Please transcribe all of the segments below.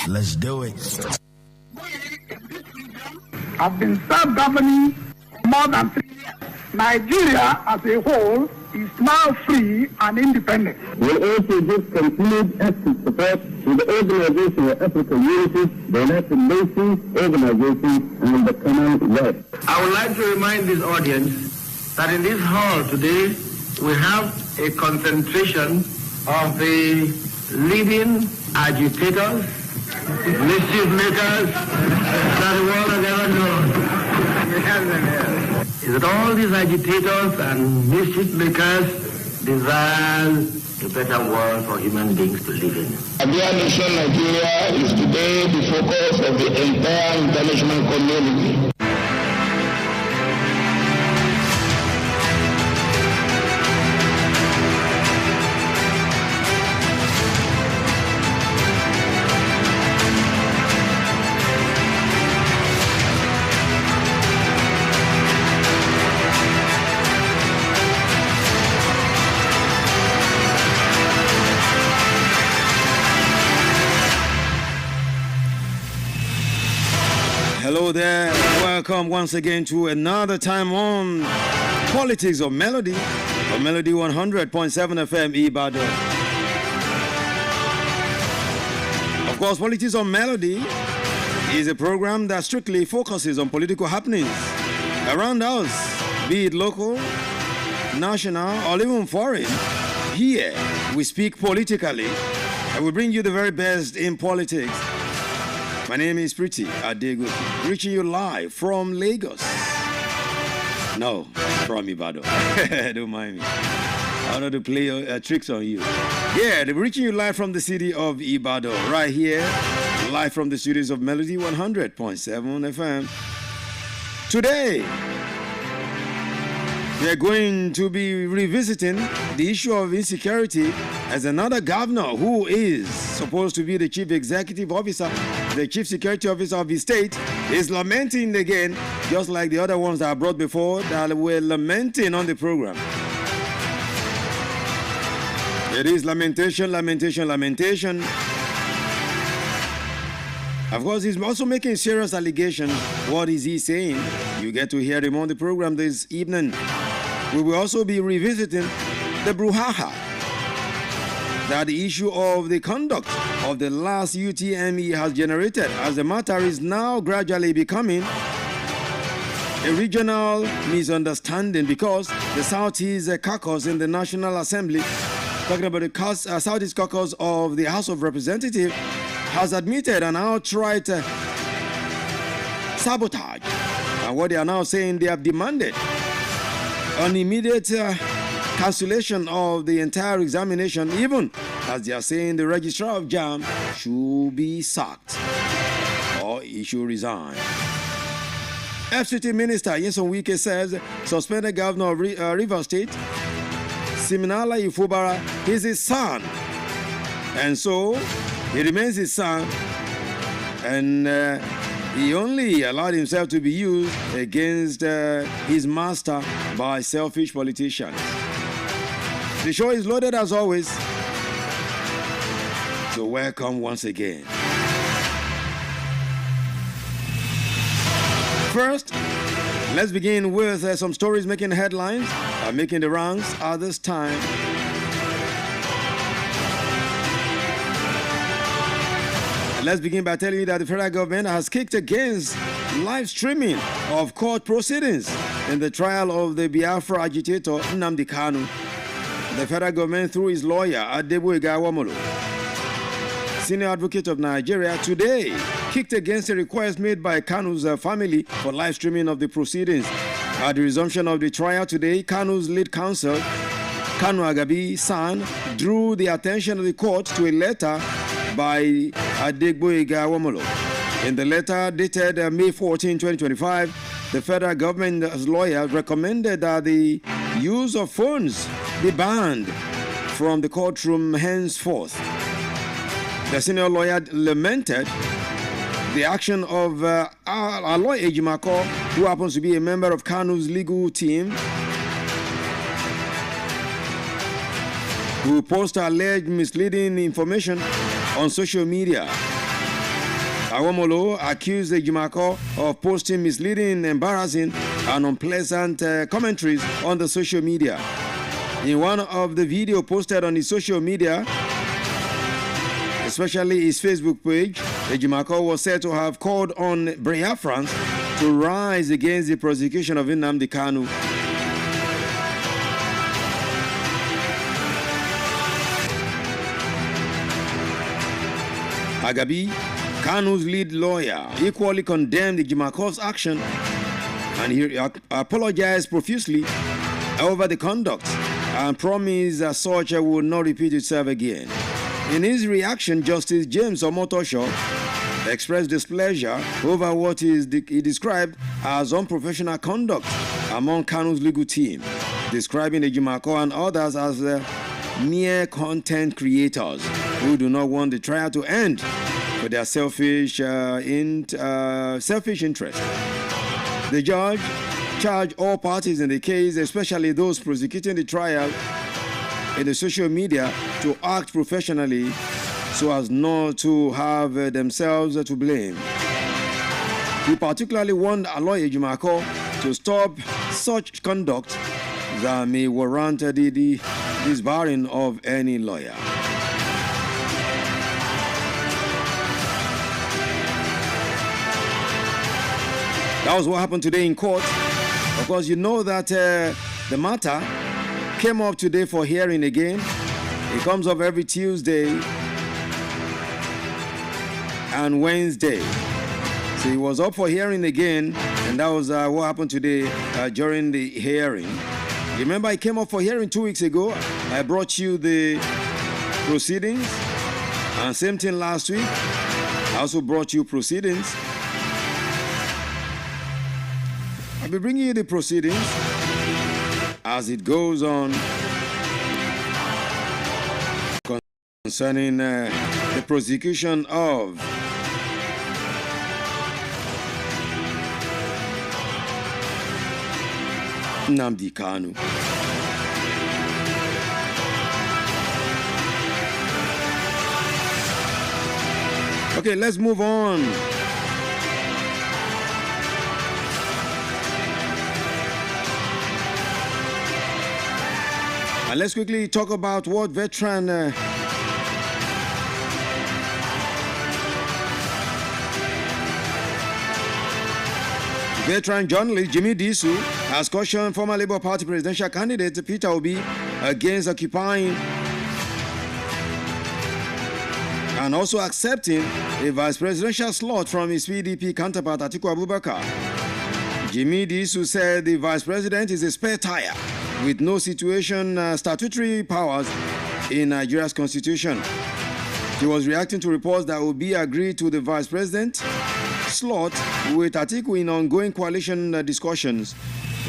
Let's do it. Have been self-governing more than 3 years. Nigeria as a whole is now free and independent. We also give continued active support to the Organization of African Unity, the United Nations Organization, and the Commonwealth. I would like to remind this audience that in this hall today we have a concentration of the leading agitators, mischief makers that the world has ever known. We have them here. Is that all these agitators and mischief makers desire a better world for human beings to live in. Dear nation, Nigeria is today the focus of the entire international community. Hello there, welcome once again to another time on Politics of Melody on Melody 100.7 FM Ibadan. Of course, Politics of Melody is a program that strictly focuses on political happenings around us, be it local, national, or even foreign. Here, we speak politically and we bring you the very best in politics. My name is Pretty Adegu, reaching you live from Lagos. No, from Ibadan. Don't mind me. I want to play tricks on you. Yeah, they're reaching you live from the city of Ibadan, right here, live from the studios of Melody 100.7 FM. Today, we are going to be revisiting the issue of insecurity as another governor who is supposed to be the chief executive officer, the chief security officer of the state, is lamenting again, just like the other ones that I brought before that were lamenting on the program. It is lamentation, lamentation, lamentation. Of course, he's also making serious allegations. What is he saying? You get to hear him on the program this evening. We will also be revisiting the brouhaha that the issue of the conduct of the last UTME has generated, as the matter is now gradually becoming a regional misunderstanding because the Southeast Caucus in the National Assembly, talking about the Southeast Caucus of the House of Representatives, has admitted an outright sabotage. And what they are now saying, they have demanded an immediate cancellation of the entire examination, even as they are saying the registrar of JAMB should be sacked or he should resign. FCT Minister Nyesom Wike says suspended governor of Rivers State, Siminala Ifubara, is his son, and so he remains his son, and he only allowed himself to be used against his master by selfish politicians. The show is loaded as always, so welcome once again. First, let's begin with some stories making headlines, making the rounds at this time. Let's begin by telling you that the federal government has kicked against live streaming of court proceedings in the trial of the Biafra agitator Nnamdi Kanu. The federal government, through his lawyer Adegboyega Awomolo, senior advocate of Nigeria, today kicked against a request made by Kanu's family for live streaming of the proceedings. At the resumption of the trial today, Kanu's lead counsel, Kanu Agabi San, drew the attention of the court to a letter by Adegboyega Awomolo. In the letter dated May 14, 2025, the federal government's lawyer recommended that the use of phones be banned from the courtroom henceforth. The senior lawyer lamented the action of Aloy Ejimako, who happens to be a member of Kanu's legal team, who posted alleged misleading information on social media. Awomolo accused Ejimako of posting misleading, embarrassing, and unpleasant commentaries on the social media. In one of the videos posted on his social media, especially his Facebook page, Ejimako was said to have called on Biafrans to rise against the prosecution of Nnamdi Kanu. Agabi, Kanu's lead lawyer, equally condemned Ejimako's action, and he apologized profusely over the conduct and promised that such would not repeat itself again. In his reaction, Justice James Omotosho expressed displeasure over what he described as unprofessional conduct among Kanu's legal team, describing Ejimako and others as mere content creators who do not want the trial to end for their selfish interest. The judge charged all parties in the case, especially those prosecuting the trial in the social media, to act professionally so as not to have themselves to blame. He particularly warned Aloy Ejimako to stop such conduct that may warrant the disbarring of any lawyer. That was what happened today in court. Of course, you know that the matter came up today for hearing again. It comes up every Tuesday and Wednesday. So it was up for hearing again, and that was what happened today during the hearing. Remember, I came up for hearing 2 weeks ago. I brought you the proceedings, and same thing last week. I also brought you proceedings. I'll be bringing you the proceedings as it goes on concerning the prosecution of Nnamdi Kanu. Okay, let's move on. And let's quickly talk about what veteran journalist Jimmy Disu has cautioned former Labour Party presidential candidate Peter Obi against occupying and also accepting a vice presidential slot from his PDP counterpart Atiku Abubakar. Jimmy Disu said the vice president is a spare tire with no statutory powers in Nigeria's constitution. He was reacting to reports that Obi agreed to the vice president slot with Atiku in ongoing coalition discussions.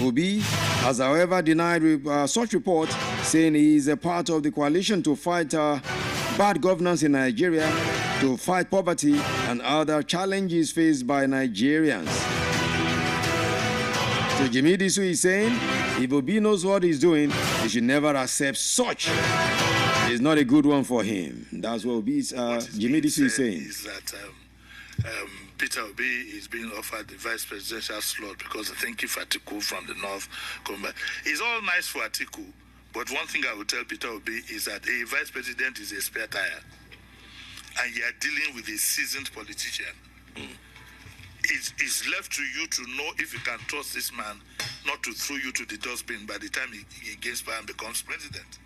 Obi has, however, denied such reports, saying he is a part of the coalition to fight bad governance in Nigeria, to fight poverty and other challenges faced by Nigerians. So Jimmy Disu is saying, if Obi knows what he's doing, he should never accept such. It's not a good one for him. That's what Jimmy Disu is saying. Is that Peter Obi is being offered the vice presidential slot because I think if Atiku from the north come back. It's all nice for Atiku, but one thing I will tell Peter Obi is that a vice president is a spare tire, and you are dealing with a seasoned politician. It's left to you to know if you can trust this man not to throw you to the dustbin by the time he gains power and becomes president.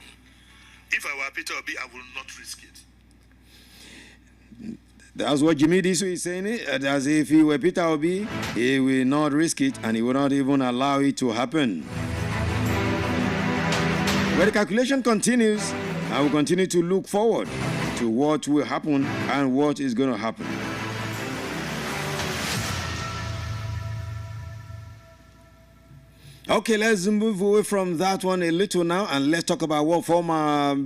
If I were Peter Obi, I will not risk it. That's what Jimmy Disu is saying. As if he were Peter Obi, he will not risk it and he will not even allow it to happen. But the calculation continues, and we continue to look forward to what will happen and what is going to happen. Okay, let's move away from that one a little now, and let's talk about what former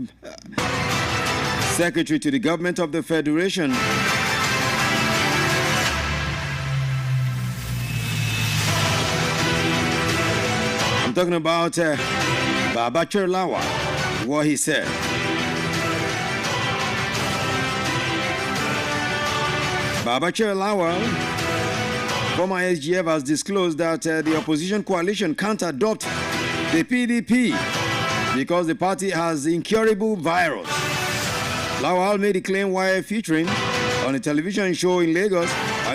Secretary to the Government of the Federation, I'm talking about Babachir Lawal, what he said. Babachir Lawal, former SGF, has disclosed that the opposition coalition can't adopt the PDP because the party has incurable virus. Lawal made the claim while featuring on a television show in Lagos,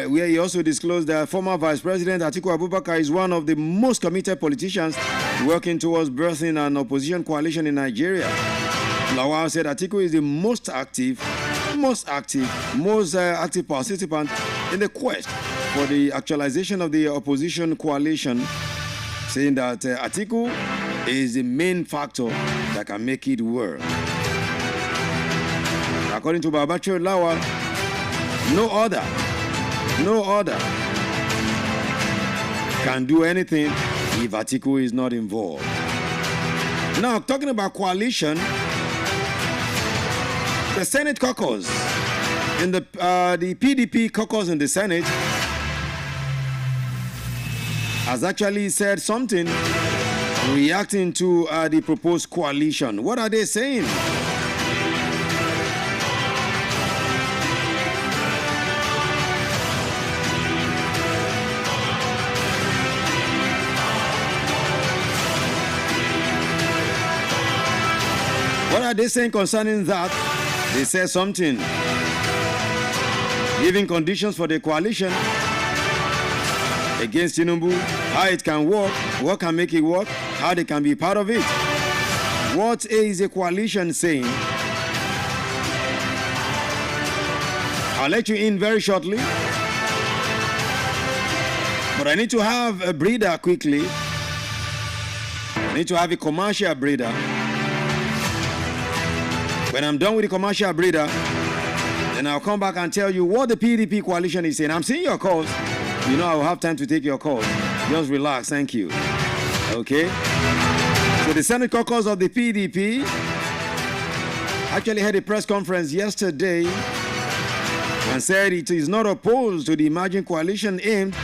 where he also disclosed that former Vice President Atiku Abubakar is one of the most committed politicians working towards birthing an opposition coalition in Nigeria. Lawal said Atiku is the most active participant in the quest for the actualization of the opposition coalition, saying that Atiku is the main factor that can make it work. According to Babachir Lawal, no other can do anything if Atiku is not involved. Now, talking about coalition, the Senate caucus, in the PDP caucus in the Senate, has actually said something reacting to the proposed coalition. What are they saying? What are they saying concerning that? They said something giving conditions for the coalition against Tinubu, how it can work, what can make it work, how they can be part of it. What is a coalition saying? I'll let you in very shortly, but I need to have a breather quickly. I need to have a commercial breather. When I'm done with the commercial breather, then I'll come back and tell you what the PDP coalition is saying. I'm seeing your calls. You know I'll have time to take your calls. Just relax. Thank you. Okay? So the Senate caucus of the PDP actually had a press conference yesterday and said it is not opposed to the emerging coalition aimed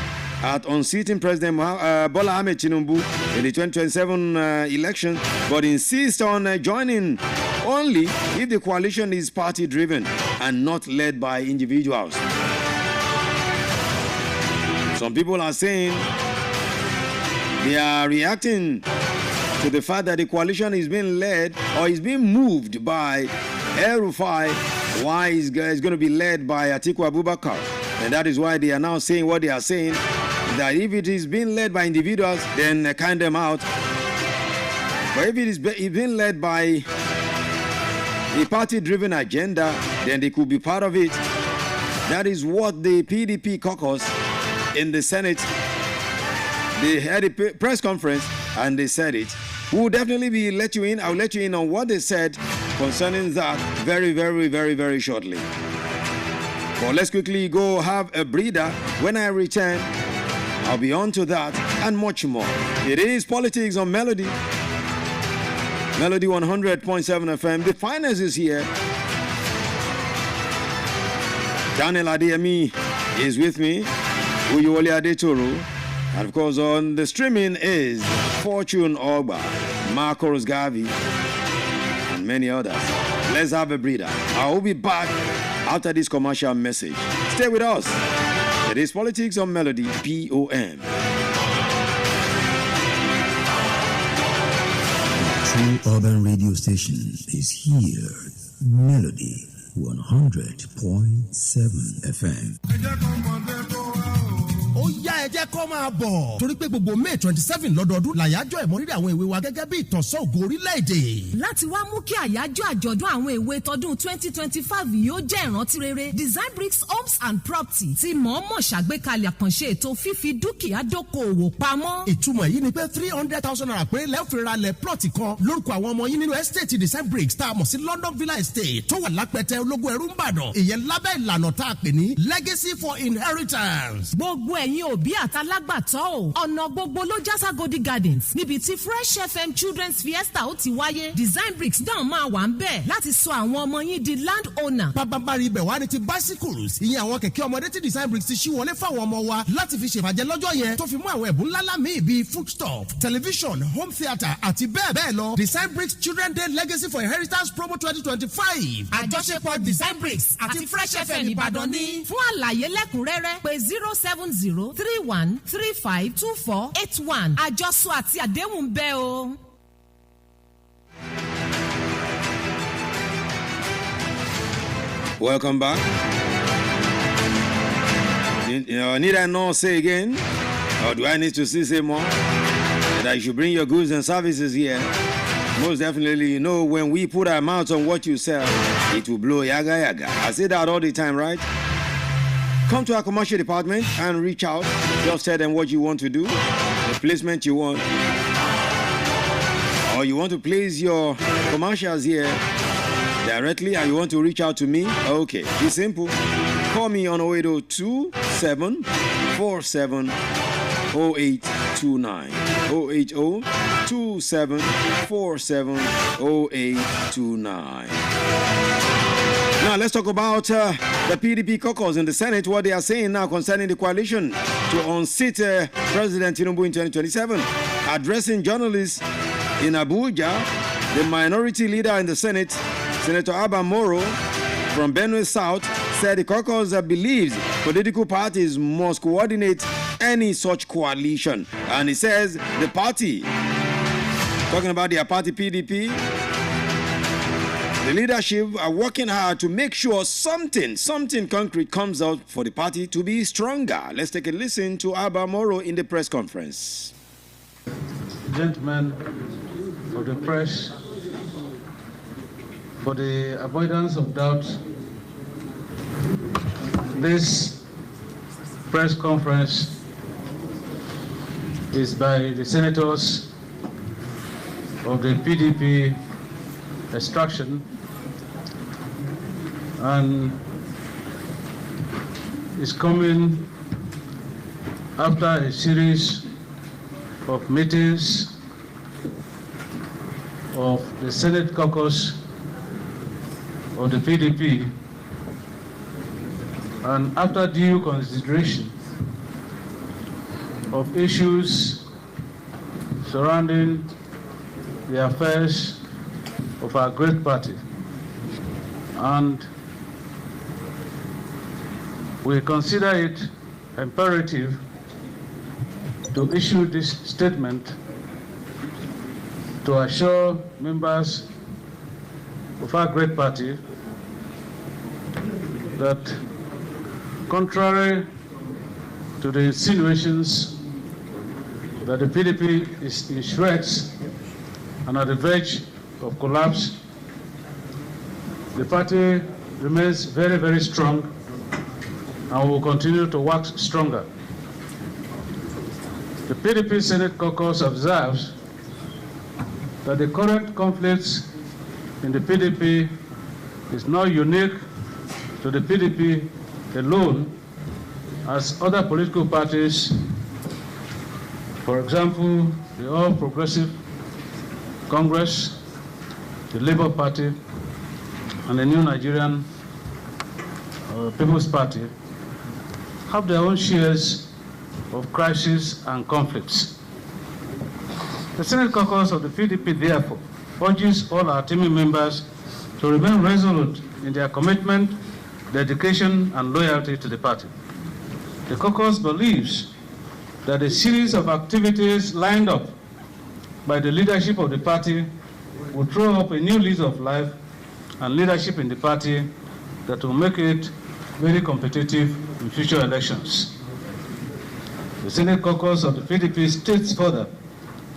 at unseating President Bola Ahmed Tinubu in the 2027 election, but insists on joining only if the coalition is party-driven and not led by individuals. Some people are saying they are reacting to the fact that the coalition is being led or is being moved by El-Rufai, why is going to be led by Atiku Abubakar. And that is why they are now saying what they are saying, that if it is being led by individuals, then count them out. But if it is being led by a party-driven agenda, then they could be part of it. That is what the PDP caucus in the Senate, they had a press conference and they said it. We'll definitely let you in. I'll let you in on what they said concerning that very, very, very, very shortly. But let's quickly go have a breather. When I return, I'll be on to that and much more. It is Politics on Melody. Melody 100.7 FM. The finest is here. Daniel Adeyemi is with me. Uyewole Adetoro. And of course, on the streaming is Fortune Ogba, Marcos Gavi, and many others. Let's have a breather. I will be back after this commercial message. Stay with us. It is Politics on Melody, POM. True urban radio station is here. Melody 100.7 FM. ó yá ẹ jẹ́ kó máa bọ̀ torí pé gbogbo May 27 lọ́dọọdún làyájọ́ ìmọrírì àwọn èwe wa gẹ́gẹ́ bí ìtọ́sọ́ ògo orílẹ̀-èdè. láti wá mú kí àyájọ́ àjọ̀dún àwọn èwe tọdún 2025 yóò jẹ́ ìrántí rere, Design Bricks Homes and Property ti mọ̀ọ́mọ̀ ṣàgbékalẹ̀ àkànṣe ètò fífi dúkìá dókòwò pamọ́. ìtumọ̀ èyí ni pé 300,000 naira péré lẹ́ẹ̀ fi ra lẹ̀ plọ̀tì kan lórúkọ àwọn ọmọ yín nínú estate Design Bricks tá a mọ̀ sí London Villa Estate tó wà lápẹtẹ ológun ẹrú ńbàdàn. ìyẹn lábẹ́ ìlànà tá a pè ní Legacy for Inheritance. gbogbo ẹ̀yin òbí àtàlágbàtọ́ o ọ̀nà gbogbo ló já Sagodi Gardens níbi tí Fresh FM Children's Fiesta ó ti wáyé Design Bricks náà máa wà ń bẹ̀ láti sọ àwọn ọmọ yín di land owner. Bábábárí ibẹ̀ wá ní ti bicycles ìyẹn àwọn kẹ̀kẹ́ ọmọdé tí Design Bricks ti ṣí wọlé fáwọn ọmọ wa láti fi ṣèfàjẹ́ lọ́jọ́ yẹn tó fi mú àwọn ẹ̀bùn ńláńlá míì bíi foodstuff television home theatre àti bẹ́ẹ̀ bẹ́ẹ̀ lọ. Design Bricks Children Day Legacy for Inheritance Promo 2025 àjọṣepọ̀ Design Bricks àti Fresh FM Ìbàdàn ní. Fún àlàyé lẹ́kùnrẹ́rẹ́ pé 07031352481 àjọsọ àti àdéhùn bẹ́ẹ̀ o. Welcome back. Need I not say again? Or do I need to say more? That you should bring your goods and services here. Most definitely, you know, when we put our mouth on what you sell, it will blow yaga yaga. I say that all the time, right? Come to our commercial department and reach out. Just tell them what you want to do, the placement you want. Or you want to place your commercials here directly and you want to reach out to me? Okay, it's simple. Call me on 0802 747 0829 080 2747 0829. Now let's talk about the PDP caucus in the Senate, what they are saying now concerning the coalition to unseat President Tinubu in 2027. Addressing journalists in Abuja, the minority leader in the Senate, Senator Abba Moro from Benue South, said the caucus believes political parties must coordinate any such coalition. And he says the party, talking about their party PDP, the leadership are working hard to make sure something concrete comes out for the party to be stronger. Let's take a listen to Abba Moro in the press conference. Gentlemen of the press, for the avoidance of doubt, this press conference is by the senators of the PDP extraction and is coming after a series of meetings of the Senate caucus of the PDP, and after due consideration of issues surrounding the affairs of our great party. And we consider it imperative to issue this statement to assure members of our great party that, contrary to the insinuations that the PDP is in shreds and at the verge of collapse, the party remains very, very strong and will continue to work stronger. The PDP Senate caucus observes that the current conflicts in the PDP is not unique to the PDP alone, as other political parties, for example, the All Progressive Congress, the Labour Party, and the New Nigerian People's Party, have their own shares of crises and conflicts. The Senate caucus of the PDP, therefore, urges all our team members to remain resolute in their commitment, dedication, and loyalty to the party. The caucus believes that a series of activities lined up by the leadership of the party will throw up a new lease of life and leadership in the party that will make it very competitive in future elections. The Senate caucus of the PDP states further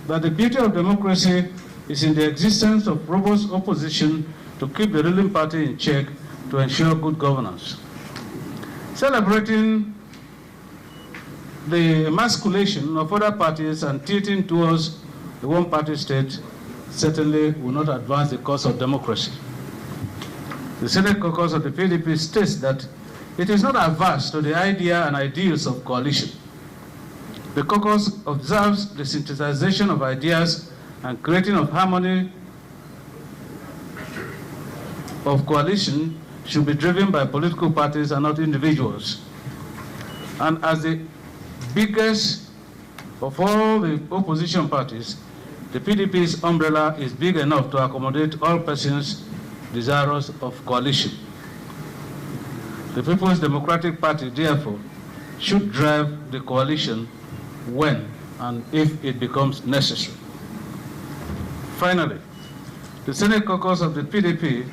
that the beauty of democracy is in the existence of robust opposition to keep the ruling party in check to ensure good governance. Celebrating the emasculation of other parties and tilting towards the one-party state certainly will not advance the cause of democracy. The Senate caucus of the PDP states that it is not averse to the idea and ideals of coalition, The caucus observes the synthesization of ideas and creating of harmony of coalition should be driven by political parties and not individuals. And as the biggest of all the opposition parties, the PDP's umbrella is big enough to accommodate all persons desirous of coalition. The People's Democratic Party, therefore, should drive the coalition when and if it becomes necessary. Finally, the Senate caucus of the PDP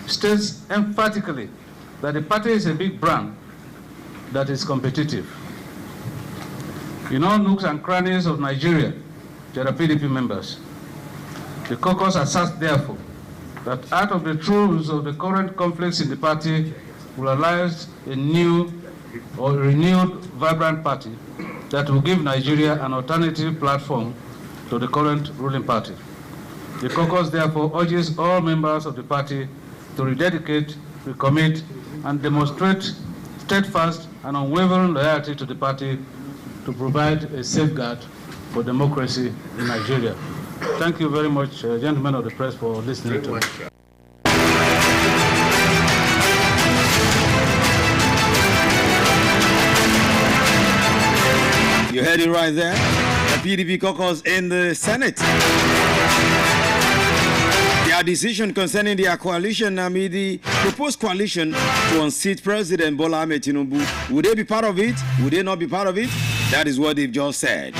states emphatically that the party is a big brand that is competitive. In all nooks and crannies of Nigeria, there are PDP members. The caucus asserts, therefore, that out of the truths of the current conflicts in the party will arise a new or renewed vibrant party that will give Nigeria an alternative platform to the current ruling party. The caucus therefore urges all members of the party to rededicate, recommit, and demonstrate steadfast and unwavering loyalty to the party to provide a safeguard for democracy in Nigeria. Thank you very much, gentlemen of the press, for listening to me. You heard it right there. The PDP caucus in the Senate. Their decision concerning their coalition, the proposed coalition to unseat President Bola Ahmed Tinubu. Would they be part of it? Would they not be part of it? That is what they've just said.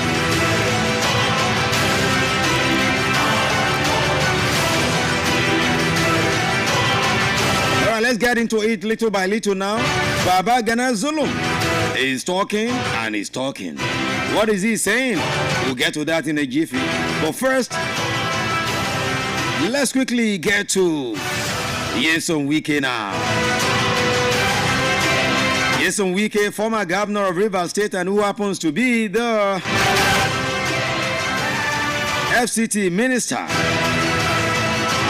All right, let's get into it little by little now. Baba Gana Zulum is talking and he's talking. What is he saying? We'll get to that in a jiffy. But first, let's quickly get to Nyesom Wike now. Nyesom Wike, former governor of Rivers State and who happens to be the FCT minister,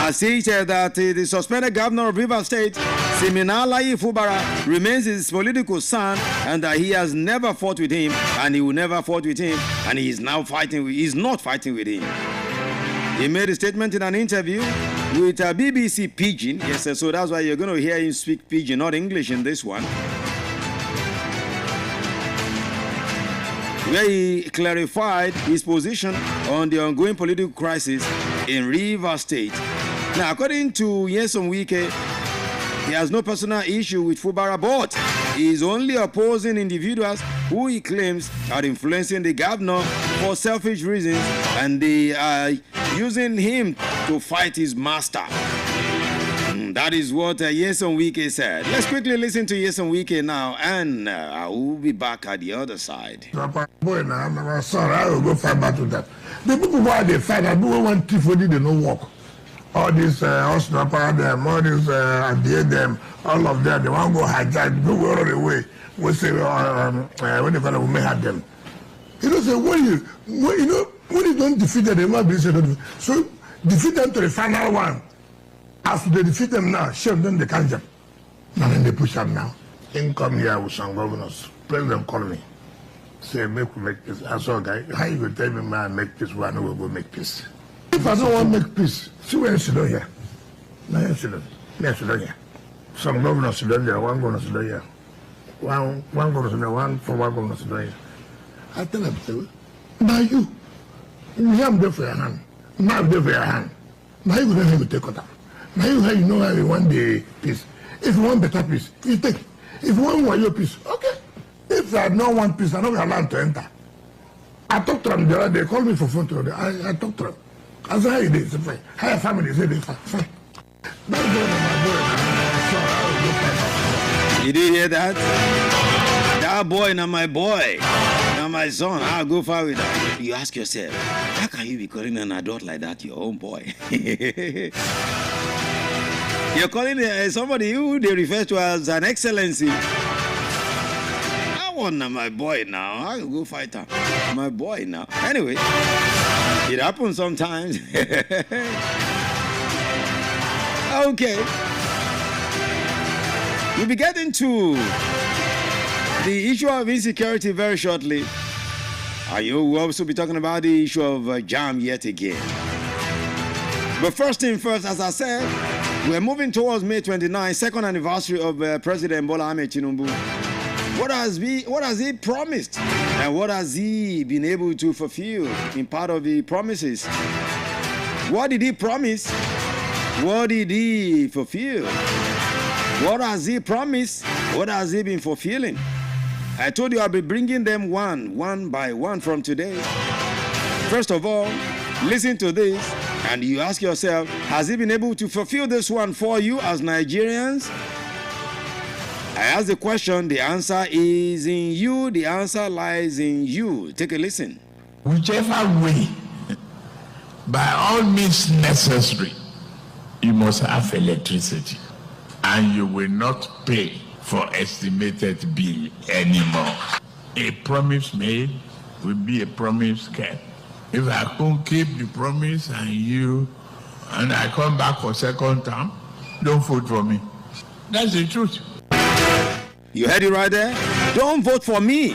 has stated that the suspended governor of Rivers State, Siminalayi Fubara, remains his political son and that he has never fought with him and he will never fight with him and he is now fighting. He's not fighting with him. He made a statement in an interview with BBC Pidgin. Yes, so that's why you're going to hear him speak Pidgin, not English in this one. Where he clarified his position on the ongoing political crisis in Rivers State. Now, according to Nyesom Wike, he has no personal issue with Fubara, but he is only opposing individuals who he claims are influencing the governor for selfish reasons and they are using him to fight his master. That is what Nyesom Wike said. Let's quickly listen to Nyesom Wike now, and I will be back at the other side. Boy, now I'm sorry, I will go fight back to that. The people who they fight, I don't want to for they don't work. All these Osnapa, them, all these them, all of them, they want to go hijack, go all the way. We say, when the fellow may have them. You know, say, when you don't defeat them, they might be said, so defeat them to the final one. After they defeat them now, show them the can't jump. Now then they push them now. In come here with some governors. President call me. Say, make peace. I saw a guy, how you going to tell me, man, make peace, why no we go make peace? If I don't want to make peace, see where you sit down here. Now you sit down. Now sit down here. Some governors sit down here, one governor sit down here. One governor sit down, one governor sit down here. I tell them, now you have there for your hand. Now I'm there for your hand. Now you don't have to take it up. Now you know how you want the peace. If you want better peace, you take. If you want your peace, okay. If I don't want peace, I don't allowed to enter. I talked to them the other day, they called me for phone today. I talked to them. I said, how you did? Fine. How your family? They say, fine. You did hear that? That boy, not my boy. Not my son. I'll go far with that. You ask yourself, how can you be calling an adult like that your own boy? You're calling somebody who they refer to as an excellency. I want my boy now. I'll go fight her. My boy now. Anyway, it happens sometimes. Okay. We'll be getting to the issue of insecurity very shortly. We'll also be talking about the issue of JAM yet again. But first thing first, as I said, we're moving towards May 29, second anniversary of President Bola Ahmed Tinubu. What has he promised? And what has he been able to fulfill in part of the promises? What did he promise? What did he fulfill? What has he promised? What has he been fulfilling? I told you I'll be bringing them one by one from today. First of all, listen to this and you ask yourself, has he been able to fulfill this one for you as Nigerians? I ask the question, the answer is in you, the answer lies in you. Take a listen. Whichever way, by all means necessary, you must have electricity and you will not pay for estimated bill anymore. A promise made will be a promise kept. If I can't keep the promise and I come back for second term, don't vote for me. That's the truth. You heard it right there? Don't vote for me.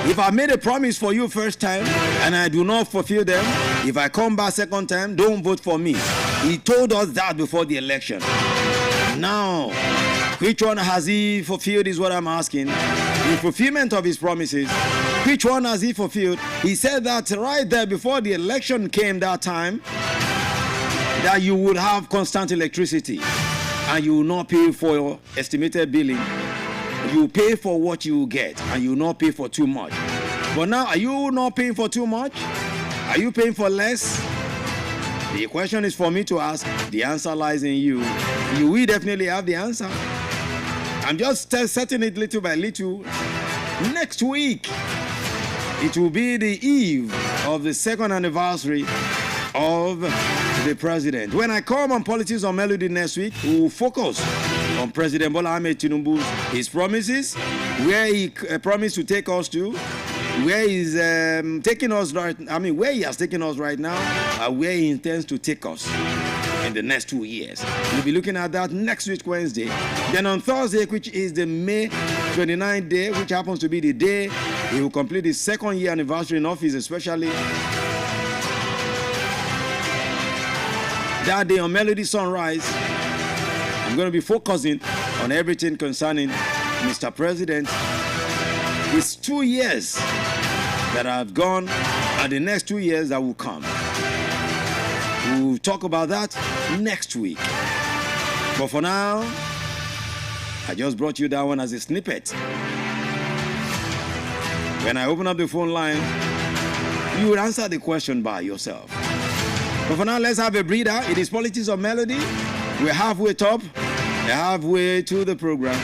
If I made a promise for you first time and I do not fulfill them, if I come back second time, don't vote for me. He told us that before the election. Now, which one has he fulfilled is what I'm asking. In fulfillment of his promises, which one has he fulfilled? He said that right there before the election came that time, that you would have constant electricity and you will not pay for your estimated billing. You pay for what you get and you will not pay for too much. But now, are you not paying for too much? Are you paying for less? The question is for me to ask. The answer lies in you. You will definitely have the answer. I'm just setting it little by little. Next week, it will be the eve of the second anniversary of the president. When I come on Politics on Melody next week, we will focus on President Bola Ahmed Tinubu, his promises, where he promised to take us to, where he's taking us right. Where he has taken us right now, and where he intends to take us in the next 2 years. We'll be looking at that next week, Wednesday. Then on Thursday, which is the May 29th day, which happens to be the day he will complete his second year anniversary in office, especially that day on Melody Sunrise. I'm going to be focusing on everything concerning Mr. President. It's 2 years that have gone and the next 2 years that will come. We'll talk about that next week. But for now, I just brought you that one as a snippet. When I open up the phone line, you will answer the question by yourself. But for now, let's have a breather. It is Politics of Melody. We're halfway top, halfway to the program.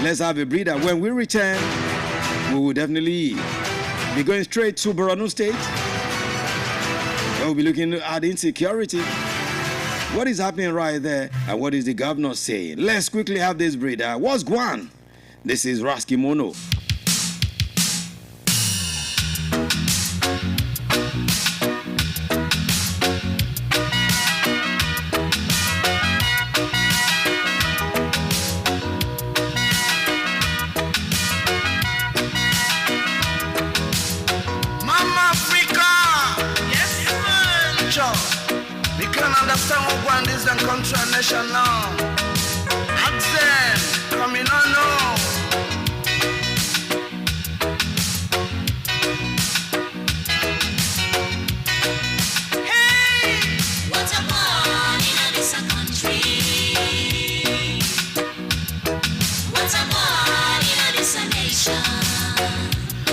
Let's have a breather. When we return, we will definitely be going straight to Borno State. We'll be looking at insecurity. What is happening right there and what is the governor saying? Let's quickly have this breather. What's going on? This is Rasky Mono. National accent coming on now. Hey, what a man in this country. What a man in this nation.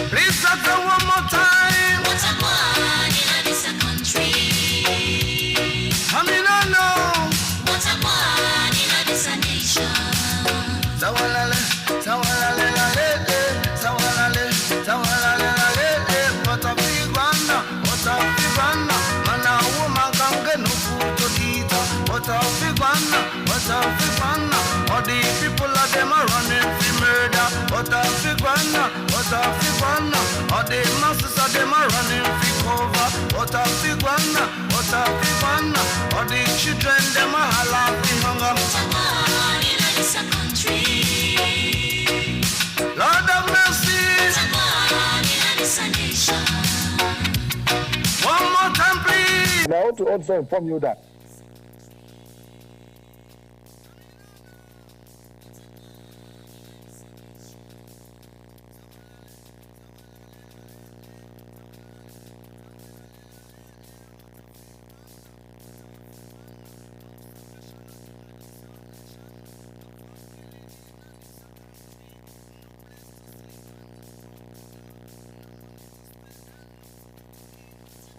Please start one more time. What a man in this country. Coming on now. Tawalale, tawalale, tawalale, tawalale, what a big one, man, a woman can get no food to eat. What a big one, all the people of them are running for murder. What a big one, all the masses of them are running for cover. What a big one, all the children them are halal for hunger. It's a country. Lord of mercy. It's a nation. And I want to also inform you that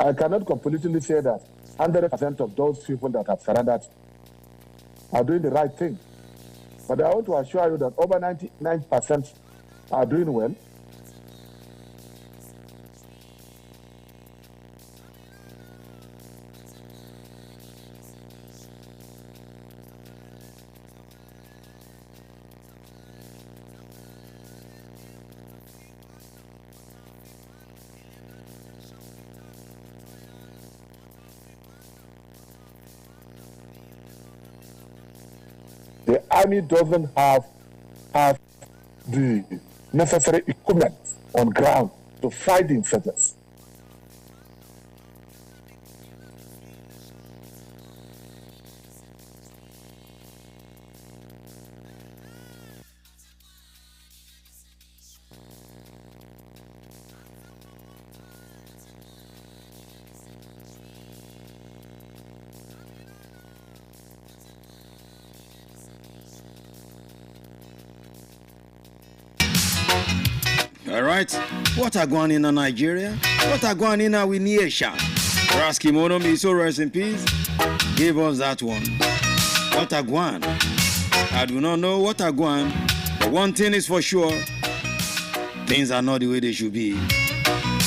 I cannot completely say that 100% of those people that have surrendered are doing the right thing. But I want to assure you that over 99% are doing well. The army doesn't have the necessary equipment on ground to fight the insurgents. All right, what are going on in Nigeria? What are going on with Niesha? Raskimono, may so rest in peace. Give us that one. What are going? I do not know what are going, but one thing is for sure: things are not the way they should be.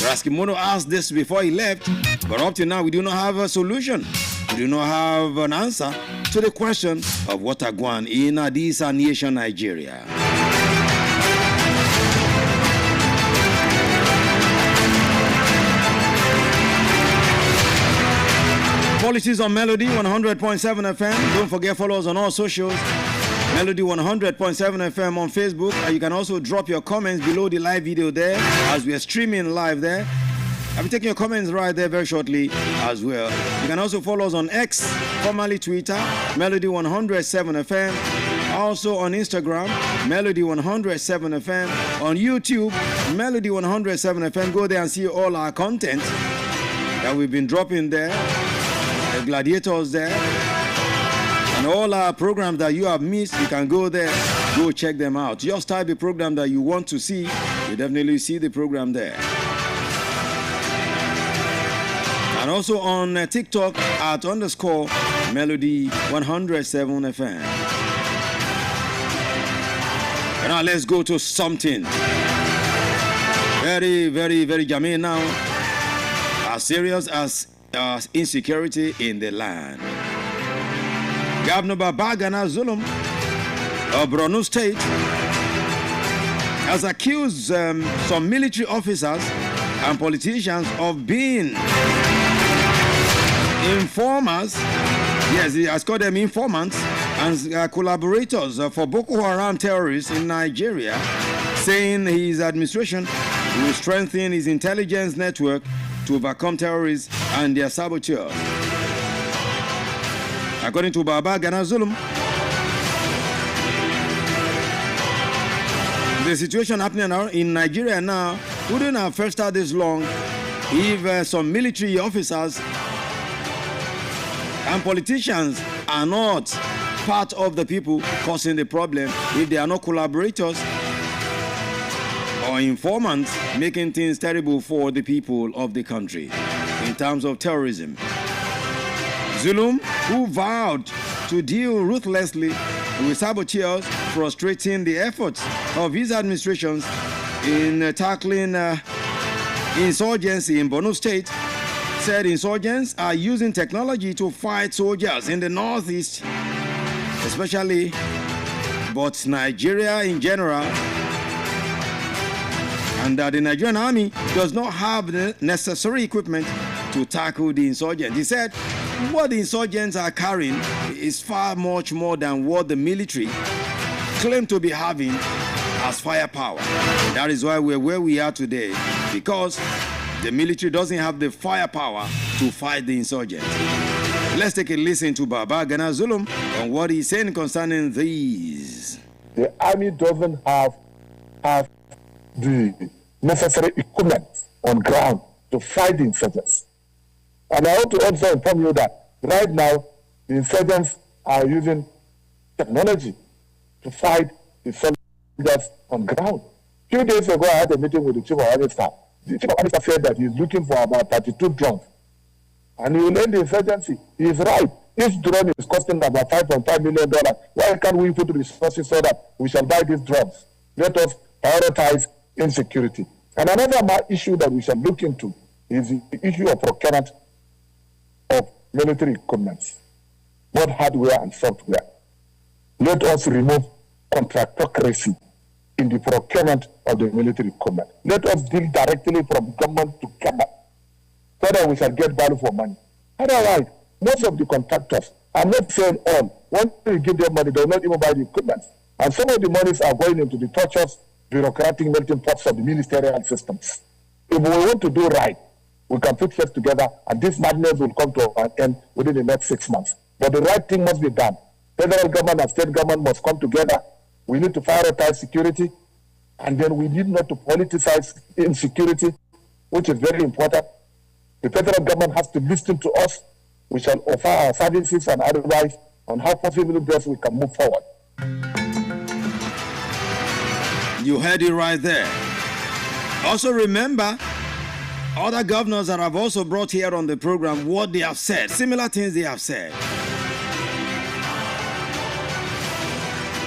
Raskimono asked this before he left, but up to now we do not have a solution. We do not have an answer to the question of what are going in Addis and Nation, Nigeria. Policies on Melody 100.7 FM. Don't forget, follow us on all socials. Melody 100.7 FM on Facebook. And you can also drop your comments below the live video there as we are streaming live there. I'll be taking your comments right there very shortly as well. You can also follow us on X, formerly Twitter, Melody 107 FM. Also on Instagram, Melody 107 FM. On YouTube, Melody 107 FM. Go there and see all our content that we've been dropping there. The gladiators there, and all our programs that you have missed, you can go there, go check them out. Just type the program that you want to see, you definitely see the program there. And also on TikTok at _Melody 107 FM. And now let's go to something very, very, very germane now, as serious as insecurity in the land. Governor Babagana Zulum of Borno State has accused some military officers and politicians of being informers. Yes, he has called them informants and collaborators for Boko Haram terrorists in Nigeria, saying his administration will strengthen his intelligence network to overcome terrorists and their saboteurs. According to Babagana Zulum, the situation happening in Nigeria now wouldn't have first started this long if some military officers and politicians are not part of the people causing the problem, if they are not collaborators or informants making things terrible for the people of the country in terms of terrorism. Zulum, who vowed to deal ruthlessly with saboteurs, frustrating the efforts of his administrations in tackling insurgency in Borno State, said insurgents are using technology to fight soldiers in the northeast, especially, but Nigeria in general, and that the Nigerian army does not have the necessary equipment to tackle the insurgents. He said what the insurgents are carrying is far much more than what the military claim to be having as firepower. That is why we're where we are today, because the military doesn't have the firepower to fight the insurgents. Let's take a listen to Baba Gana Zulum on what he's saying concerning these. The army doesn't have the necessary equipment on ground to fight the insurgents. And I want to also inform you that right now, the insurgents are using technology to fight the soldiers on ground. A few days ago, I had a meeting with the chief of army staff. The chief of army staff said that he's looking for about 32 drones. And he will end the insurgency. He is right. Each drone is costing about $5.5 million. Why can't we put resources so that we shall buy these drones? Let us prioritize insecurity. And another issue that we shall look into is the issue of procurement of military equipment, both hardware and software. Let us remove contractocracy in the procurement of the military equipment. Let us deal directly from government to government so that we shall get value for money. Otherwise, most of the contractors, I'm not saying all, once you give them money, they will not even buy the equipment. And some of the monies are going into the torturous, bureaucratic melting pots of the ministerial systems. If we want to do right, we can put heads together and this madness will come to an end within the next 6 months. But the right thing must be done. Federal government and state government must come together. We need to prioritize security, and then we need not to politicize insecurity, which is very important. The federal government has to listen to us. We shall offer our services and advice on how possibly best we can move forward. You heard it right there. Also remember, other governors that have also brought here on the program, what they have said, similar things they have said.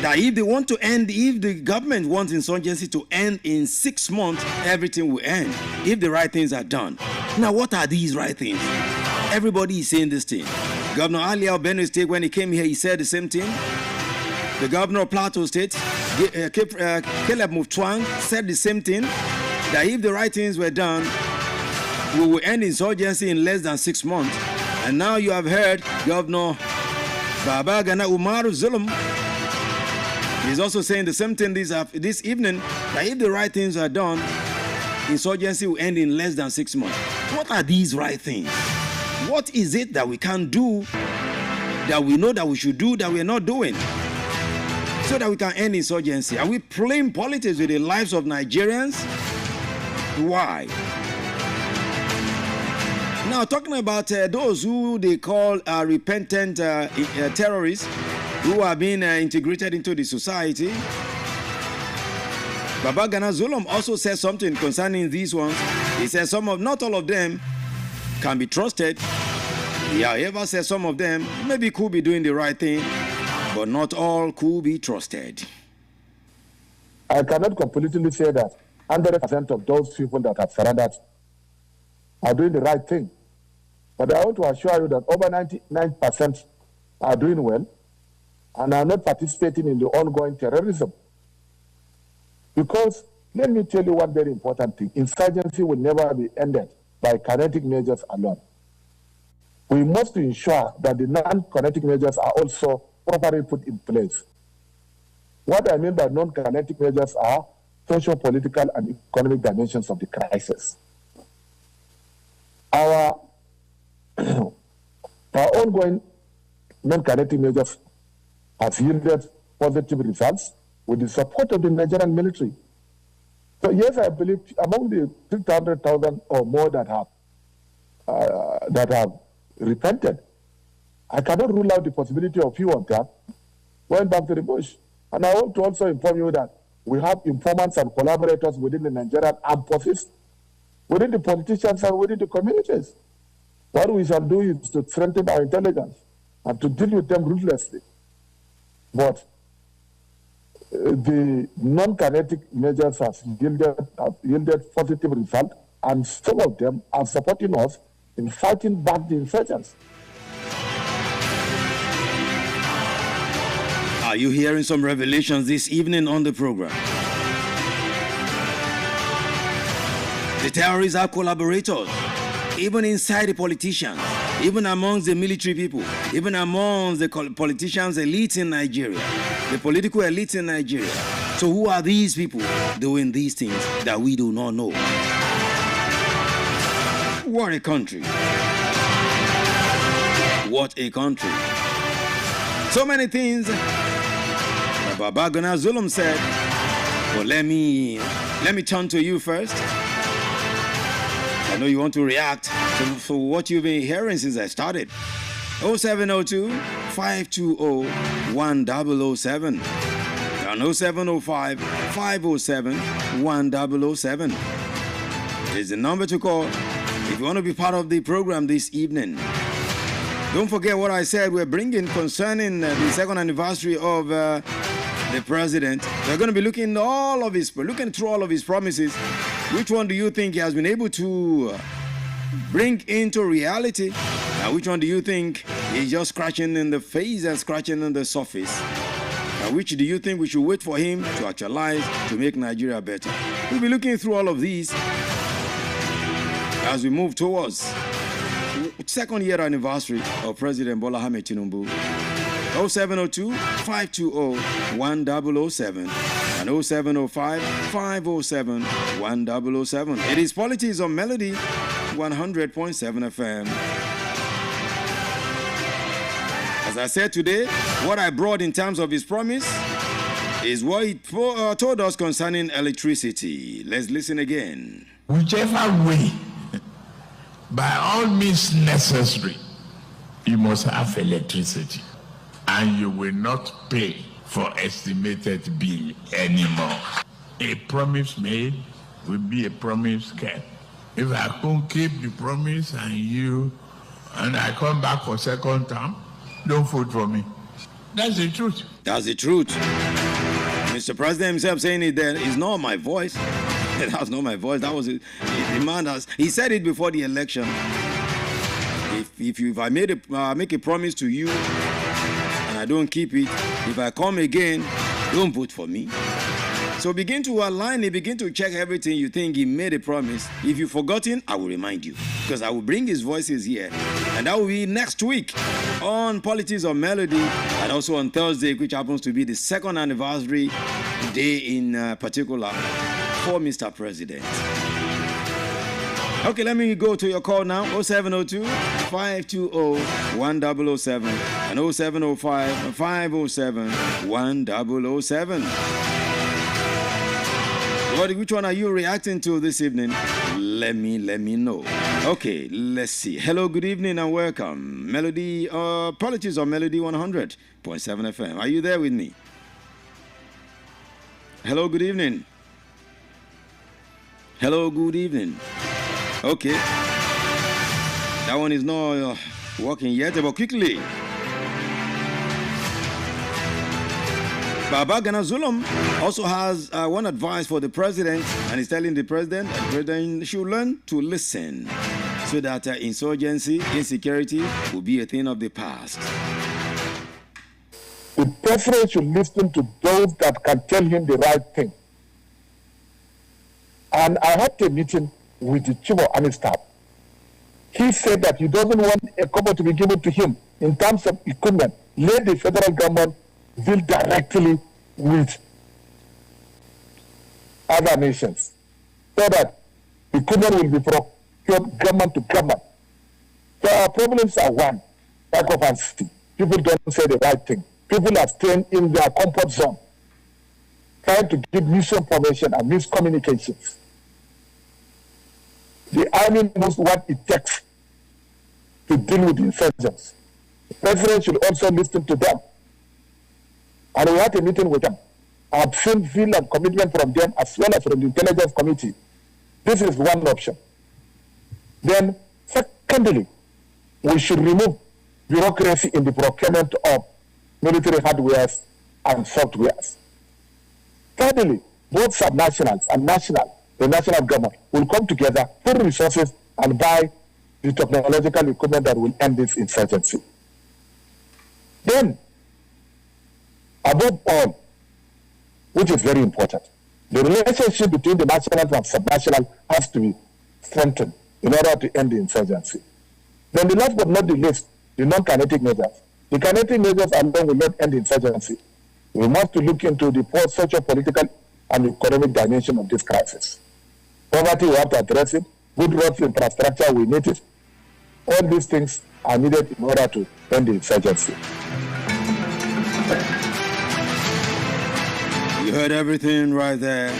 That if they want to end, if the government wants insurgency to end in 6 months, everything will end if the right things are done. Now, what are these right things? Everybody is saying this thing. Governor Ali of Benue State, when he came here, he said the same thing. The governor of Plateau State, Caleb Mutfwang, said the same thing. That if the right things were done, we will end insurgency in less than 6 months. And now you have heard Governor Baba Gana Umaru Zulum. He's also saying the same thing this evening, that if the right things are done, insurgency will end in less than 6 months. What are these right things? What is it that we can do, that we know that we should do, that we are not doing, so that we can end insurgency? Are we playing politics with the lives of Nigerians? Why? Now, talking about those who they call repentant terrorists, who are being integrated into the society, Baba Gana Zulum also says something concerning these ones. He says not all of them can be trusted. He however says some of them maybe could be doing the right thing, but not all could be trusted. I cannot completely say that 100% of those people that have surrendered are doing the right thing. But I want to assure you that over 99% are doing well and are not participating in the ongoing terrorism. Because let me tell you one very important thing. Insurgency will never be ended by kinetic measures alone. We must ensure that the non-kinetic measures are also properly put in place. What I mean by non-kinetic measures are social, political, and economic dimensions of the crisis. Our ongoing non-kinetic measures have yielded positive results with the support of the Nigerian military. So yes, I believe among the 600,000 or more that have repented, I cannot rule out the possibility of few of them going back to the bush. And I want to also inform you that we have informants and collaborators within the Nigerian armed forces, within the politicians, and within the communities. What we shall do is to strengthen our intelligence and to deal with them ruthlessly. But the non-kinetic measures have yielded positive results, and some of them are supporting us in fighting back the insurgents. Are you hearing some revelations this evening on the program? The terrorists are collaborators, even inside the politicians, even amongst the military people, even amongst the politicians' elites in Nigeria, the political elites in Nigeria. So who are these people doing these things that we do not know? What a country. What a country. So many things that Baba Gana Zulum said. But let me turn to you first. I know you want to react to what you've been hearing since I started. 0702-520-1007 and 0705-507-1007 is the number to call if you want to be part of the program this evening. Don't forget what I said we're bringing concerning the second anniversary of the president. We're going to be looking through all of his promises. Which one do you think he has been able to bring into reality? And which one do you think is just scratching in the face and scratching on the surface? And which do you think we should wait for him to actualize to make Nigeria better? We'll be looking through all of these as we move towards second year anniversary of President Bola Ahmed Tinubu. 0702-520-1007 and 0705-507-1007. It is Politics on Melody 100.7 FM. As I said today, what I brought in terms of his promise is what he told us concerning electricity. Let's listen again. Whichever way, by all means necessary, you must have electricity. And you will not pay for estimated bill anymore. A promise made will be a promise kept. If I can't keep the promise and I come back for second term, don't vote for me. That's the truth. That's the truth. Mr. President himself saying it there is not my voice. That's not my voice. That was the man. He said it before the election. If I make a promise to you and I don't keep it, if I come again, don't vote for me. So begin to align it, begin to check everything you think he made a promise. If you've forgotten, I will remind you, because I will bring his voices here. And that will be next week on Politics on Melody, and also on Thursday, which happens to be the second anniversary day in particular for Mr. President. Okay, let me go to your call now. 0702-520-1007 and 0705-507-1007. Which one are you reacting to this evening? Let me know. Okay, let's see. Hello, good evening and welcome. Melody, Politics on Melody 100.7 FM. Are you there with me? Hello, good evening. Hello, good evening. Okay. That one is not working yet, but quickly. Baba Gana Zulum also has one advice for the president, and he's telling the president that the president should learn to listen so that insurgency, insecurity will be a thing of the past. The president should listen to those that can tell him the right thing. And I had a meeting with the chief of army staff. He said that he doesn't want a cover to be given to him in terms of equipment. Let the federal government deal directly with other nations so that equipment will be procured government to government. So our problems are one, lack of honesty. People don't say the right thing. People are staying in their comfort zone, trying to give misinformation and miscommunications. The army knows what it takes to deal with insurgents. The president should also listen to them. And we had a meeting with them. I've seen zeal and commitment from them as well as from the intelligence committee. This is one option. Then, secondly, we should remove bureaucracy in the procurement of military hardwares and softwares. Thirdly, both subnationals and the national government will come together, put resources, and buy the technological equipment that will end this insurgency. Then, above all, which is very important, the relationship between the national and subnational has to be strengthened in order to end the insurgency. Then the last but not the least, the non-kinetic measures. The kinetic measures alone will not end the insurgency. We must look into the socio-political and economic dimension of this crisis. Poverty, we have to address it. good roads infrastructure, we need it. All these things are needed in order to end the insurgency. You heard everything right there.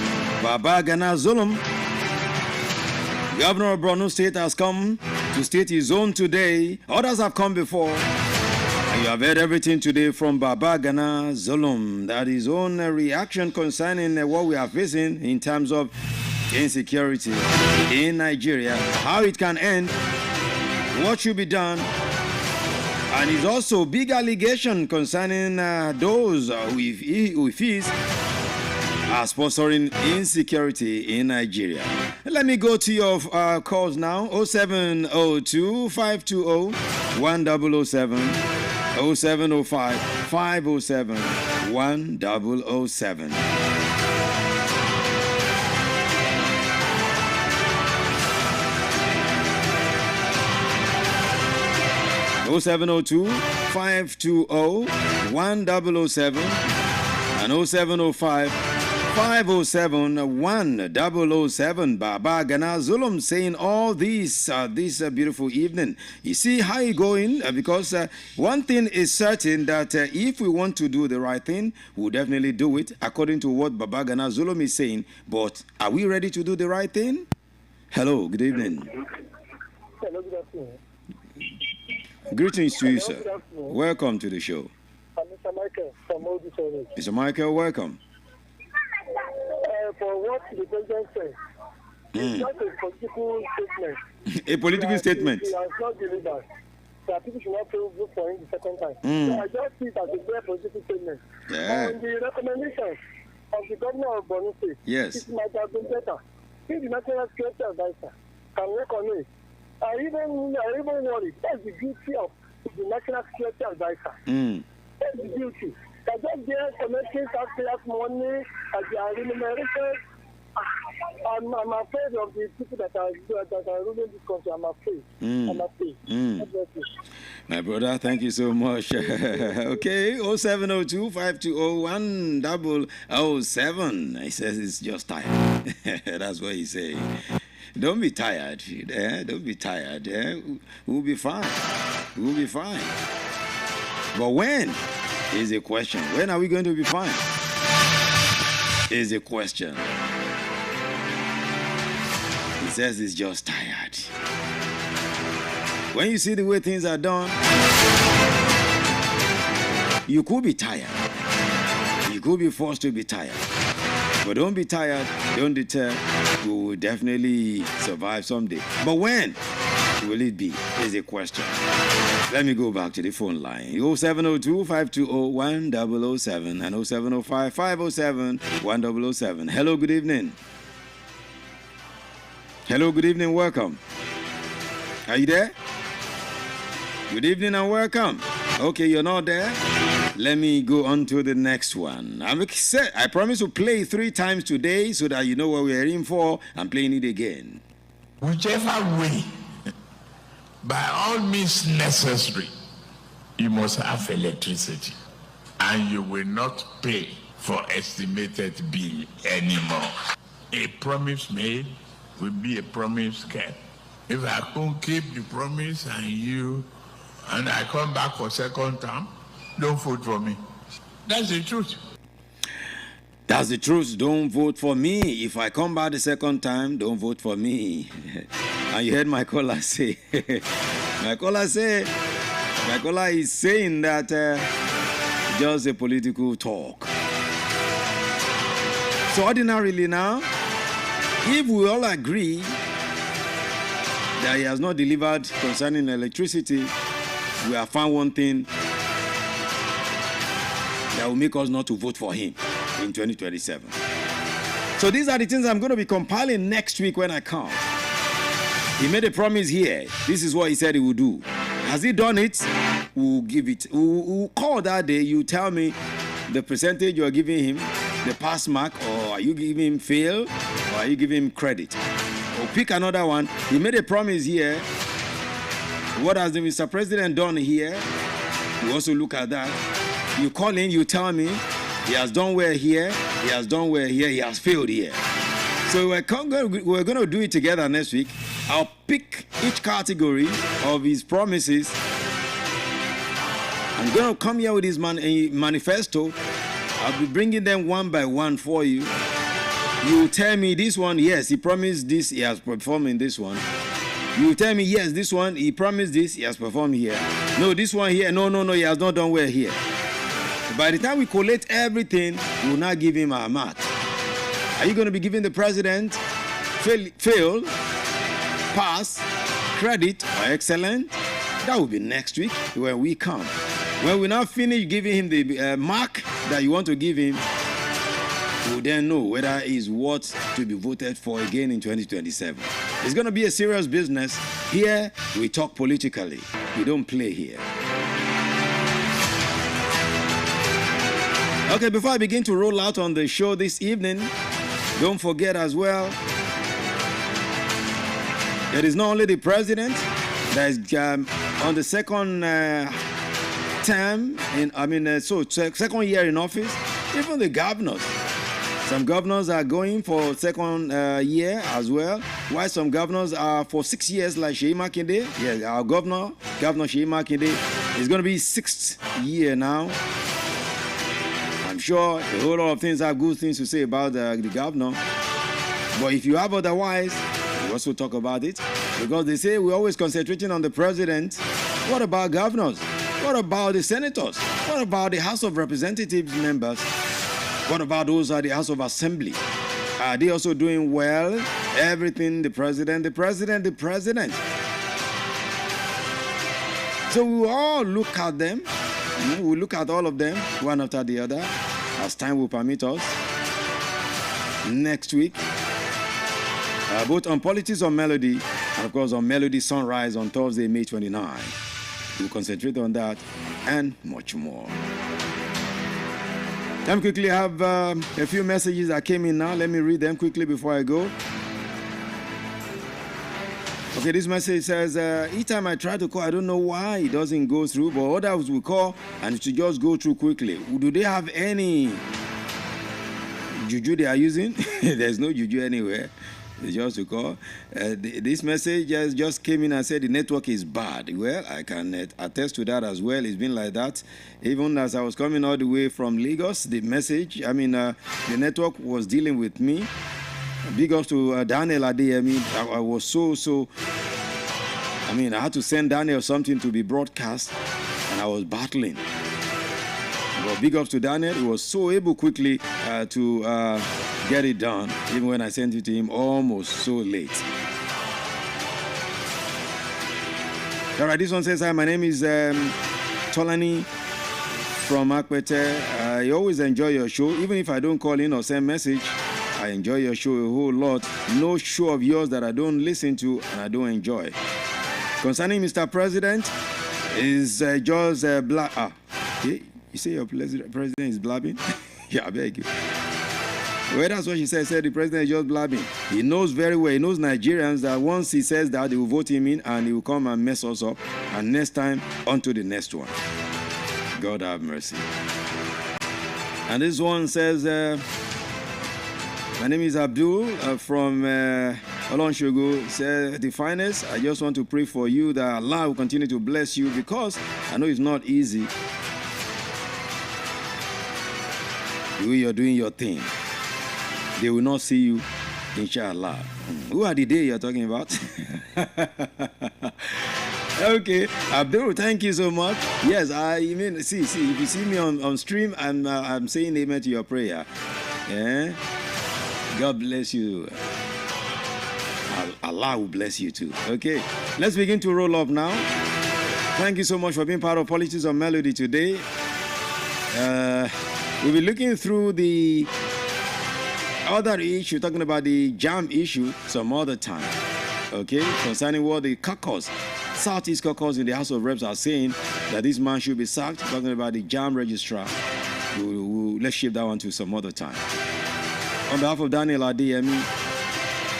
Baba Gana Zulum, Governor of Borno State, has come to state his own today. Others have come before. And you have heard everything today from Baba Gana Zulum. That his own reaction concerning what we are facing in terms of insecurity in Nigeria, how it can end, what should be done. And it's also big allegation concerning those who fees are sponsoring insecurity in Nigeria. Let me go to your calls now. 0702 520 1007, 0705 507 1007. Oh 702 520 1007 and 0705 507 1007. Baba Gana Zulum saying all this beautiful evening. You see how you going? Because one thing is certain, that if we want to do the right thing, we'll definitely do it according to what Baba Gana Zulum is saying. But are we ready to do the right thing? Hello, good evening. Hello, good afternoon. Greetings to you, sir. Welcome to the show. I'm Mr. Michael from Odisha. Mr. Michael, welcome. For what the president said, it's not a political statement. A political statement. He has not delivered. That people should not vote for him the second time. So I just see it as a very political statement. Yeah. On the recommendations of the governor of Borno State, yes, it might have been better if the national security advisor can work on it. I even worry that's the duty of the national security advisor. That's the duty. That just there connecting taxpayers' money as they are remunerated. I'm afraid of the people that are ruling this country. I'm afraid. I'm afraid. My brother, thank you so much. Okay, 0702 520 1007. He says it's just tired. That's what he's saying. Don't be tired. Don't be tired. We'll be fine. We'll be fine. But when is a question. When are we going to be fine? Is a question. He says he's just tired. When you see the way things are done, you could be tired. You could be forced to be tired. But don't be tired. Don't deter. We will definitely survive someday. But when will it be? Is a question. Let me go back to the phone line. 0702 520 1007 and 0705 507 1007. Hello, good evening. Hello, good evening. Welcome. Are you there? Good evening and welcome. Okay, you're not there. Let me go on to the next one. I promise to play 3 times today so that you know what we're in for. I'm playing it again. Whichever way, by all means necessary, you must have electricity. And you will not pay for estimated bill anymore. A promise made will be a promise kept. If I can't keep the promise and I come back for second term, don't vote for me. That's the truth. That's the truth. Don't vote for me. If I come back the second time, don't vote for me. And you heard my caller say, my caller is saying that just a political talk. So ordinarily now, if we all agree that he has not delivered concerning electricity, we have found one thing that will make us not to vote for him in 2027. So these are the things I'm going to be compiling next week when I come. He made a promise here. This is what he said he would do. Has he done it? We'll give it. We'll call that day. You tell me the percentage you're giving him, the pass mark, or are you giving him fail, or are you giving him credit? Or pick another one. He made a promise here. What has the Mr. President done here? We also look at that. You call in, you tell me he has done well here, he has done well here, he has failed here. So we're going to do it together next week. I'll pick each category of his promises. I'm going to come here with his manifesto. I'll be bringing them one by one for you. You tell me this one, yes, he promised this, he has performed in this one. You tell me, yes, this one, he promised this, he has performed here. No, this one here, no, he has not done well here. By the time we collate everything, we will not give him a mark. Are you going to be giving the president fail, pass, credit, or excellent? That will be next week when we come. When we now finish giving him the mark that you want to give him, we'll then know whether he's worth to be voted for again in 2027. It's going to be a serious business. Here, we talk politically. We don't play here. Okay, before I begin to roll out on the show this evening, don't forget as well, it is not only the president that is on the second term, second year in office, even the governors. Some governors are going for second year as well, while some governors are for 6 years like Seyi Makinde. Yeah, our Governor Seyi Makinde, is going to be 6th year now. I'm sure a whole lot of things have good things to say about the governor. But if you have otherwise, we also talk about it. Because they say we're always concentrating on the president. What about governors? What about the senators? What about the House of Representatives members? What about those at the House of Assembly? Are they also doing well? Everything, the president. So we all look at them. We look at all of them, one after the other, as time will permit us. Next week, both on Politics on Melody, and of course on Melody Sunrise on Thursday, May 29. We'll concentrate on that and much more. Let me quickly have a few messages that came in now. Let me read them quickly before I go. Okay, this message says, each time I try to call, I don't know why it doesn't go through, but others will call and it should just go through quickly. Do they have any juju they are using? There's no juju anywhere. It's just to call. This message just came in and said the network is bad. Well, I can attest to that as well. It's been like that. Even as I was coming all the way from Lagos, the the network was dealing with me. Big ups to Daniel Adeyemi. I was I had to send Daniel something to be broadcast, and I was battling. But big ups to Daniel. He was so able quickly to get it done, even when I sent it to him almost so late. All right, this one says, hi, my name is Tolani from Akpete. I always enjoy your show. Even if I don't call in or send message, I enjoy your show a whole lot. No show of yours that I don't listen to and I don't enjoy. Concerning Mr. President, is just black. Okay. You say your president is blabbing? Yeah, I beg you. Well, that's what she said. Said the president is just blabbing. He knows very well. He knows Nigerians that once he says that, they will vote him in and he will come and mess us up. And next time, on to the next one. God have mercy. And this one says, my name is Abdul from Olonshogo. Says, the finest, I just want to pray for you that Allah will continue to bless you because I know it's not easy. The way you're doing your thing. They will not see you, inshallah. Who are the day you're talking about? Okay, Abdul, thank you so much. Yes, see, if you see me on stream, I'm saying amen to your prayer. Yeah? God bless you. Allah will bless you too. Okay, let's begin to roll up now. Thank you so much for being part of Politics on Melody today. We'll be looking through the other issue, talking about the JAM issue some other time. Okay, concerning what the caucus, Southeast caucus in the House of Reps are saying that this man should be sacked, talking about the JAM registrar. Let's shift that one to some other time. On behalf of Daniel Adeyemi,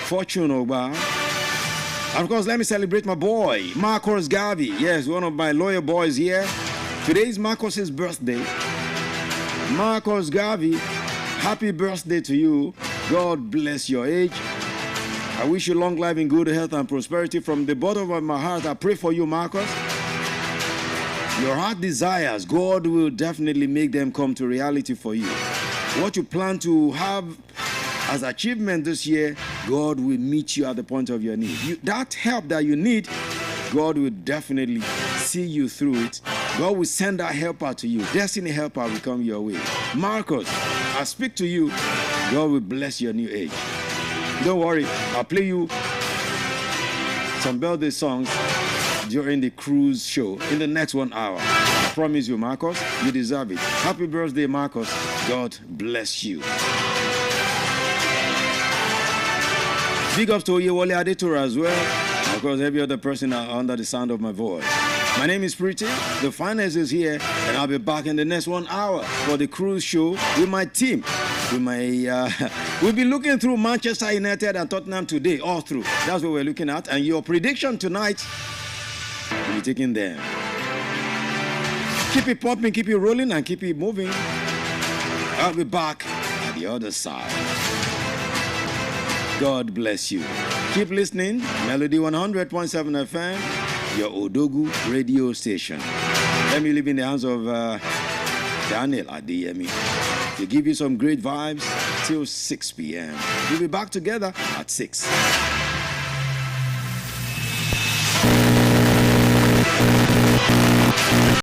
Fortune Ogba, and of course, let me celebrate my boy, Marcus Garvey. Yes, one of my lawyer boys here. Today is Marcus's birthday. Marcus Garvey, happy birthday to you. God bless your age. I wish you long life in good health and prosperity. From the bottom of my heart, I pray for you, Marcus. Your heart desires, God will definitely make them come to reality for you. What you plan to have as achievement this year, God will meet you at the point of your need. That help that you need, God will definitely see you through it. God will send that helper to you. Destiny helper will come your way. Marcus, I speak to you. God will bless your new age. Don't worry, I'll play you some birthday songs during the cruise show in the next 1 hour. I promise you, Marcus, you deserve it. Happy birthday, Marcus. God bless you. Big ups to Oyewole Adetora as well. Of course, every other person under the sound of my voice. My name is Pretty. The finance is here, and I'll be back in the next 1 hour for the cruise show with my team. We'll be looking through Manchester United and Tottenham today, all through. That's what we're looking at. And your prediction tonight, we'll be taking them. Keep it popping, keep it rolling, and keep it moving. I'll be back at the other side. God bless you. Keep listening. Melody 100.7 FM, your Odogu radio station. Let me leave in the hands of Daniel Adeyemi to give you some great vibes till 6 p.m. We'll be back together at 6.